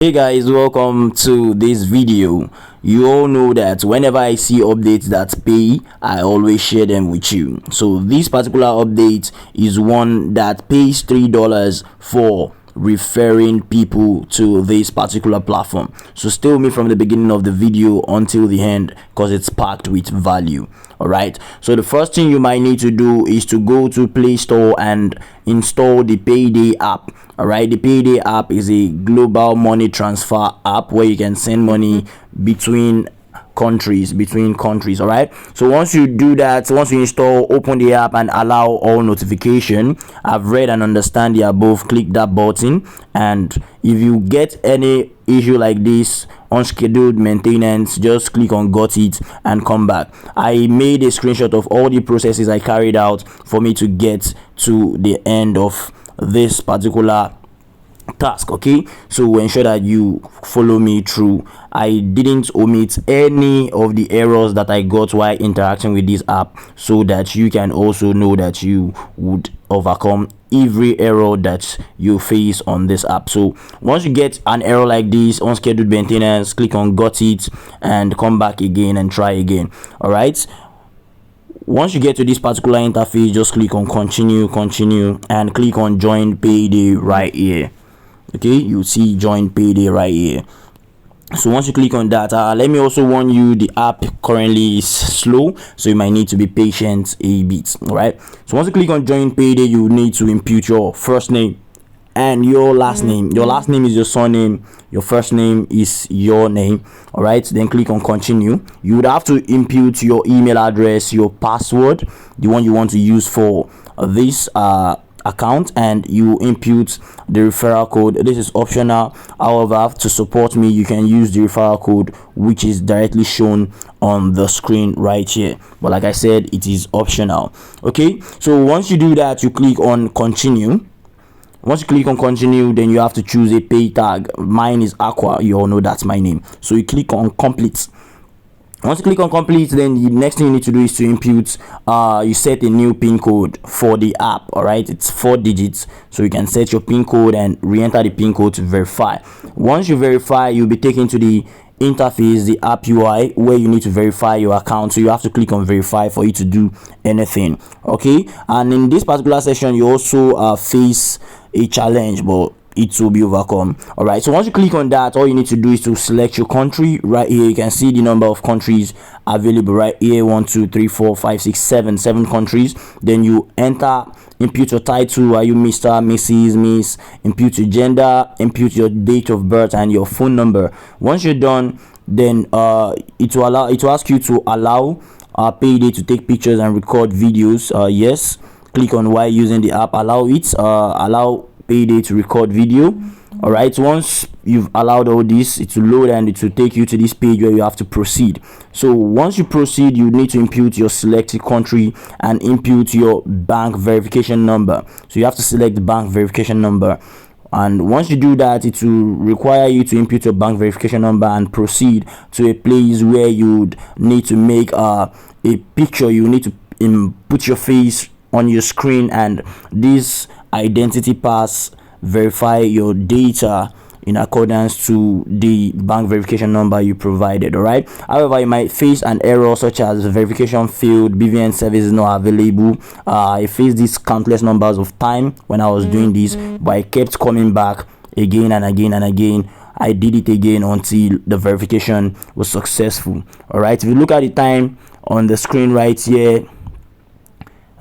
Hey guys, welcome to this video. You all know that whenever I see updates that pay, I always share them with you. So this particular update is one that pays $3 for referring people to this particular platform. So stay with me from the beginning of the video until the end, because it's packed with value. All right, so the first thing you might need to do is to go to Play Store and install the Payday app. All right, the Payday app is a global money transfer app where you can send money between countries. All right, so once you do that, once you install, open the app and allow all notification. I've read and understand the above, click that button, and if you get any issue like this, unscheduled maintenance, just click on got it and come back. I made a screenshot of all the processes I carried out for me to get to the end of this particular task. Okay, so ensure that you follow me through. I didn't omit any of the errors that I got while interacting with this app, so that you can also know that you would overcome every error that you face on this app. So once you get an error like this, unscheduled maintenance, click on got it and come back again and try again. All right, once you get to this particular interface, just click on continue and click on join Payday right here. Okay, you see join Payday right here. So once you click on that, let me also warn you, the app currently is slow, so you might need to be patient a bit. All right, so once you click on join Payday, you need to input your first name and your last name. Your last name is your surname, your first name is your name. All right, then click on continue. You would have to input your email address, your password, the one you want to use for this account, and you input the referral code. This is optional, however, to support me, you can use the referral code, which is directly shown on the screen right here, but like I said, it is optional. Okay, so once you do that, you click on continue. Once you click on continue, then you have to choose a pay tag. Mine is Aqua, you all know that's my name, so you click on complete. Once you click on complete, then the next thing you need to do is to input, you set a new pin code for the app. All right, it's 4 digits, so you can set your pin code and re-enter the pin code to verify. Once you verify, you'll be taken to the interface, the app UI, where you need to verify your account. So you have to click on verify for you to do anything. Okay, and in this particular session, you also face a challenge, but it will be overcome. All right, so once you click on that, all you need to do is to select your country right here. You can see the number of countries available right here: 1 2 3 4 5 6 7 countries. Then you enter, input your title. Are you Mr., Mrs., Miss? Input your gender, input your date of birth and your phone number. Once you're done, then it will ask you to allow Payday to take pictures and record videos. Yes, click on why using the app, allow it, allow Payday to record video. All right, once you've allowed all this, it will load and it will take you to this page where you have to proceed. So once you proceed, you need to input your selected country and input your bank verification number. So you have to select the bank verification number, and once you do that, it will require you to input your bank verification number and proceed to a place where you would need to make a picture. You need to put your face on your screen, and this identity pass verify your data in accordance to the bank verification number you provided. All right, however, you might face an error such as verification failed, BVN service is not available. I faced this countless numbers of time when I was doing this, but I kept coming back again and again and again. I did it again until the verification was successful. All right, if you look at the time on the screen right here,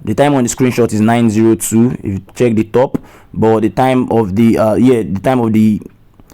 the time on the screenshot is 9:02 if you check the top, but the time of the the time of the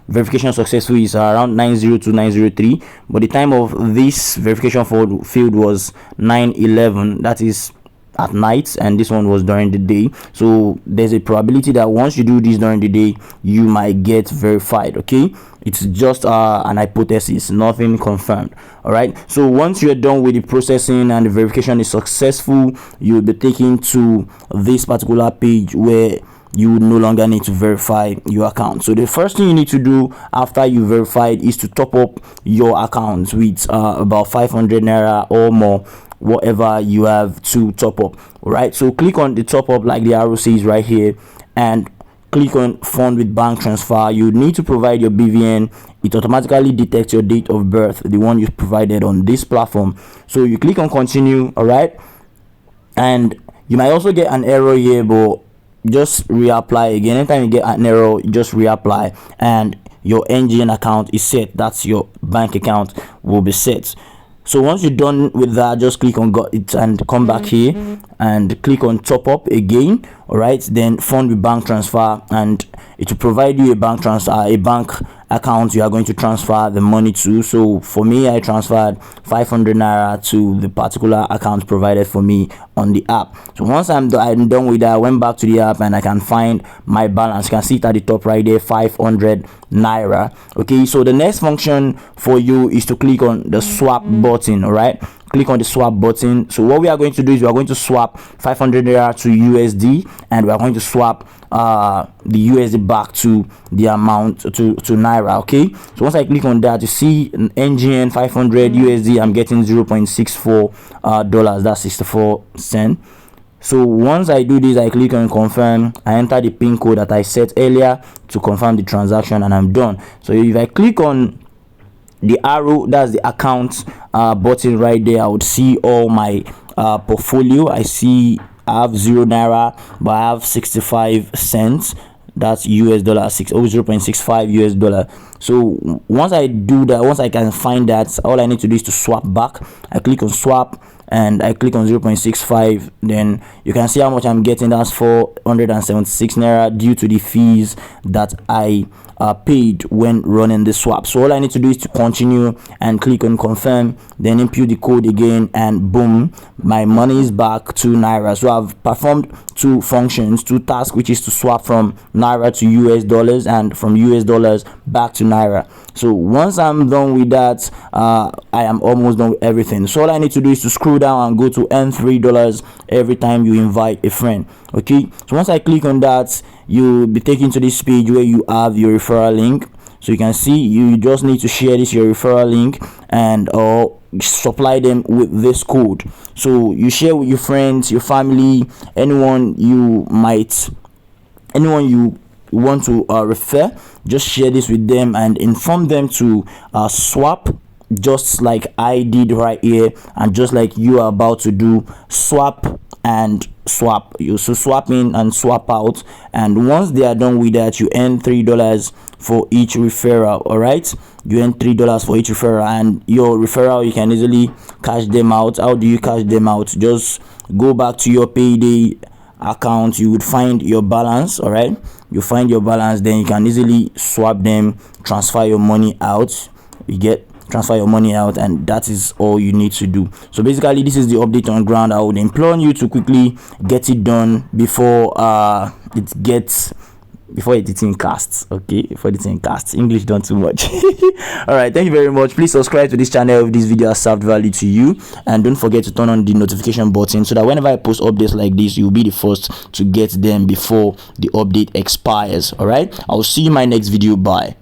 verification successful is around 9:02 9:03, but the time of this verification field was 9:11, that is at night, and this one was during the day. So there's a probability that once you do this during the day, you might get verified. Okay, it's just an hypothesis, nothing confirmed. All right, so once you're done with the processing and the verification is successful, you'll be taken to this particular page where you would no longer need to verify your account. So the first thing you need to do after you verified is to top up your account with about 500 naira or more, whatever you have to top up. All right, so click on the top up like the arrow says right here, and click on fund with bank transfer. You need to provide your BVN. It automatically detects your date of birth, the one you provided on this platform. So you click on continue. All right, and you might also get an error here, but just reapply again. Anytime you get an error, just reapply, and your NGN account is set. That's your bank account will be set. So once you're done with that, just click on got it and come back here and click on top up again. All right, then fund with bank transfer, and it will provide you a bank transfer, a bank account you are going to transfer the money to. So for me, I transferred 500 naira to the particular account provided for me on the app. So once I'm done with that, I went back to the app and I can find my balance. You can see it at the top right there, 500 naira. Okay, so the next function for you is to click on the swap button. All right, click on the swap button. So what we are going to do is we are going to swap 500 naira to USD, and we are going to swap the USD back to the amount to naira. Okay, so once I click on that, you see an NGN 500 USD, I'm getting 0.64 dollars. That's 64 cents. So once I do this, I click on confirm. I enter the pin code that I set earlier to confirm the transaction, and I'm done. So if I click on the arrow, that's the account button right there, I would see all my portfolio. I see I have 0 naira, but I have 65 cents. That's US dollar, 0.65 US dollar. So once I do that, once I can find that, all I need to do is to swap back. I click on swap and I click on 0.65. Then you can see how much I'm getting. That's 476 naira due to the fees that I paid when running the swap. So all I need to do is to continue and click on confirm, then input the code again, and boom, my money is back to naira. So I've performed two functions, two tasks, which is to swap from naira to US dollars and from US dollars back to naira. So once I'm done with that, I am almost done with everything. So all I need to do is to scroll down and go to earn $3 every time you invite a friend. Okay, so once I click on that, you'll be taken to this page where you have your referral link. So you can see you just need to share this, your referral link, and or supply them with this code. So you share with your friends, your family, anyone you want to refer. Just share this with them and inform them to swap, just like I did right here, and just like you are about to do. Swap and swap. You so swap in and swap out, and once they are done with that, you earn $3 for each referral. All right, you earn $3 for each referral, and your referral, you can easily cash them out. How do you cash them out? Just go back to your Payday account. You would find your balance. All right, you find your balance, then you can easily swap them, transfer your money out. You get transfer your money out, and that is all you need to do. So basically, this is the update on ground. I would implore you to quickly get it done before editing casts. Okay, before editing casts. English done too much. All right, thank you very much. Please subscribe to this channel if this video has served value to you, and don't forget to turn on the notification button so that whenever I post updates like this, you'll be the first to get them before the update expires. All right, I'll see you in my next video. Bye.